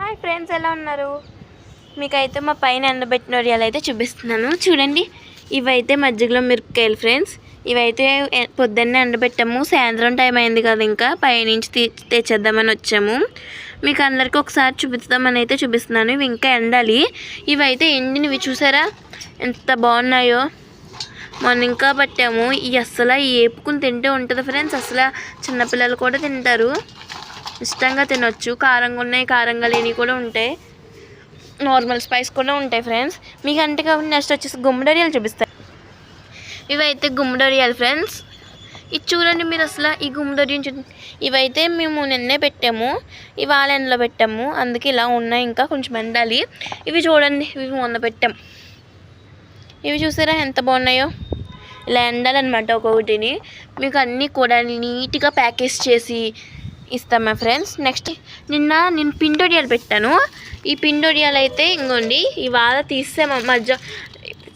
Hi friends, ఎలా ఉన్నారు? మీకైతే మా పైన ఎండబెట్టిన వడియాలు అయితే చూపిస్తున్నాను. చూడండి, ఇవైతే మజ్జిగలో మిరపకాయలు ఫ్రెండ్స్. ఇవైతే పొద్దున్నే ఎండబెట్టాము, సాయంత్రం టైం అయింది కదా, ఇంకా పైనుంచి తెచ్చేద్దామని వచ్చాము. మీకు అందరికీ ఒకసారి చూపిద్దామని అయితే చూపిస్తున్నాను. ఇవి ఇంకా ఎండాలి. ఇవైతే ఎండినవి చూసారా ఎంత బాగున్నాయో. మొన్న ఇంకా పట్టాము. ఇవి అస్సలు ఏపుకుని తింటే ఉంటుంది ఫ్రెండ్స్. అసలు చిన్నపిల్లలు కూడా తింటారు, ఇష్టంగా తినొచ్చు. కారంగా ఉన్నాయి, కారంగా లేని కూడా ఉంటాయి, నార్మల్ స్పైస్ కూడా ఉంటాయి ఫ్రెండ్స్. మీకు అంటే కాబట్టి నెక్స్ట్ వచ్చేసి గుమ్మడొడియాలు చూపిస్తాను. ఇవైతే గుమ్మడొడియాలు ఫ్రెండ్స్. ఇది చూడండి మీరు, అసలు ఈ గుమ్మడొడియాలు చూడండి. ఇవైతే మేము నిన్నే పెట్టాము, ఇవాళ ఎండలో పెట్టాము, అందుకే ఇలా ఉన్నాయి. ఇంకా కొంచెం ఎండాలి. ఇవి చూడండి, ఇవి మొన్న పెట్టాం. ఇవి చూసారా ఎంత బాగున్నాయో. ఇలా ఎండాలన్నమాట ఒక్కొక్కటిని. మీకు అన్నీ కూడా నీట్గా ప్యాకేజ్ చేసి ఇస్తామా ఫ్రెండ్స్. నెక్స్ట్ నేను పిండొడియాలు పెట్టాను. ఈ పిండొడియాలు అయితే ఇంకోండి, ఇవాళ తీసాము.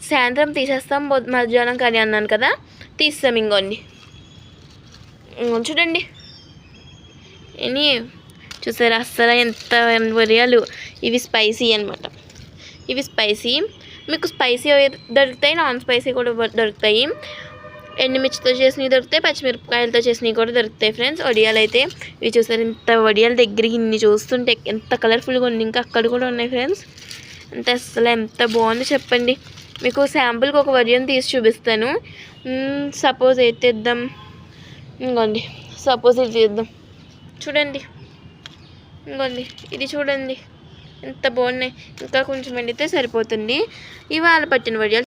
సాయంత్రం తీసేస్తాం, మధ్యాహ్నం కానీ అన్నాను కదా, తీస్తాం. ఇంకోండి చూడండి, ఇని చూసారా అస్సలు ఎంత వడియాలు. ఇవి స్పైసీ అనమాట. ఇవి స్పైసీ, మీకు స్పైసీ దొరుకుతాయి, నాన్ స్పైసీ కూడా దొరుకుతాయి. ఎండుమిర్చితో చేసినవి దొరుకుతాయి, పచ్చిమిరపకాయలతో చేసినవి కూడా దొరుకుతాయి ఫ్రెండ్స్. వడియాలు అయితే ఇవి చూసారు, ఇంత వడియాల దగ్గరికి ఇన్ని చూస్తుంటే ఎంత కలర్ఫుల్గా ఉంది. ఇంకా అక్కడ కూడా ఉన్నాయి ఫ్రెండ్స్. అంత అసలు ఎంత బాగుంది చెప్పండి. మీకు శాంపుల్కి ఒక వడియాని తీసి చూపిస్తాను. సపోజ్ అయితే ఇద్దాం, ఇంకోండి సపోజ్ ఇది తీద్దాం. చూడండి, ఇంకోండి ఇది చూడండి ఎంత బాగున్నాయి. ఇంకా కొంచెం ఎండితే సరిపోతుంది. ఇవాళ పట్టిన వడియాలు